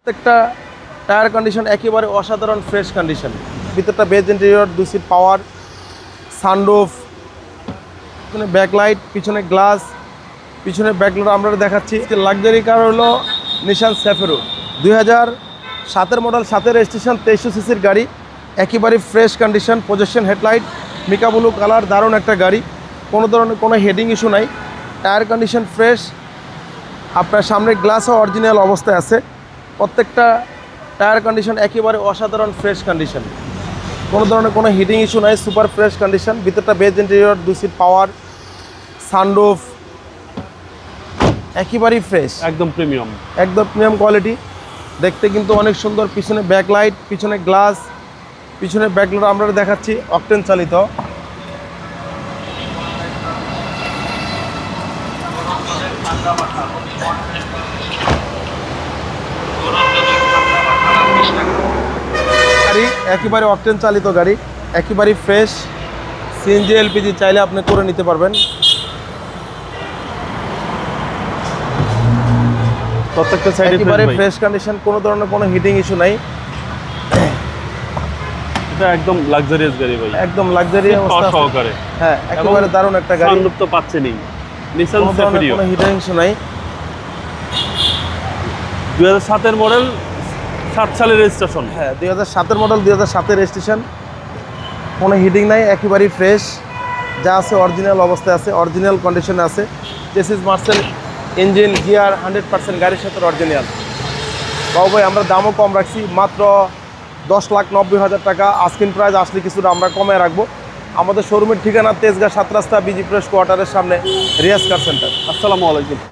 প্রত্যেকটা tyre condition একেবারে অসাধারণ ফ্রেশ কন্ডিশন। ভিতরটা beige interior, 2 seat power, sunroof, পিছনে ব্যাকলাইট, পিছনে গ্লাস, পিছনে ব্যাকলাইট আমরা দেখাচ্ছি। লাক্সারি কার হলো নিশান স্যাফেরো 2007 মডেল, 7 রেজিস্ট্রেশন, 2300 সিসির গাড়ি, একেবারে fresh condition. Projection headlight, mica blue colour, দারুণ একটা গাড়ি, কোনো ধরনের কোনো হেডিং ইস্যু নাই। টায়ার কন্ডিশন ফ্রেশ, আপনার সামনের গ্লাসও অরিজিনাল অবস্থায় আছে। প্রত্যেকটা টায়ার কন্ডিশন একেবারে অসাধারণ ফ্রেশ কন্ডিশন, কোনো ধরনের কোনো হিটিং ইস্যু নাই, সুপার ফ্রেশ কন্ডিশন। ভিতরটা beige interior, 2 seat power, sunroof, একেবারেই ফ্রেশ, একদম প্রিমিয়াম কোয়ালিটি। দেখতে কিন্তু অনেক সুন্দর। পিছনে ব্যাকলাইট, পিছনে গ্লাস, পিছনে ব্যাকলাইট আমরা দেখাচ্ছি অকটেন চালিত। গাড়ি একেবারে অকটেন চালিত গাড়ি, একেবারে ফ্রেশ। সিএনজি এলপিজি চাইলে আপনি করে নিতে পারবেন। প্রত্যেকটা সাইডে একেবারে ফ্রেশ কন্ডিশন, কোনো ধরনের কোনো হিটিং ইস্যু নাই। এটা একদম লাক্সারিয়াস গাড়ি ভাই, একদম লাক্সারি অবস্থা সহকারে। হ্যাঁ, একেবারে দারুণ একটা গাড়ি। সানরুফ তো পাচ্ছেনই, নিসান কোনো ধরনের স্যাফিরিও কোনো হিটিং ইস্যু নাই। 2007 এর মডেল, 7 সালের রেজিস্ট্রেশন। হ্যাঁ, 2007 মডেল, 2007 রেজিস্ট্রেশন, কোনো হিটিং নাই, একেবারেই ফ্রেশ। যা আছে অরিজিনাল অবস্থায় আছে, অরিজিনাল কন্ডিশনে আছে। চেসিস মার্সেল, ইঞ্জিন, গিয়ার 100% গাড়ির সাথে অরিজিনাল। বাবু ভাই, আমরা দামও কম রাখছি, মাত্র 10,90,000 টাকা। আস্কিং প্রাইস আসলে কিছুটা আমরা কমে রাখবো। আমাদের শোরুমের ঠিকানা তেজগাঁ 7 রাস্তা, বিজি প্রেস কোয়ার্টারের সামনে, রিয়াজ কার সেন্টার। আসসালামু আলাইকুম।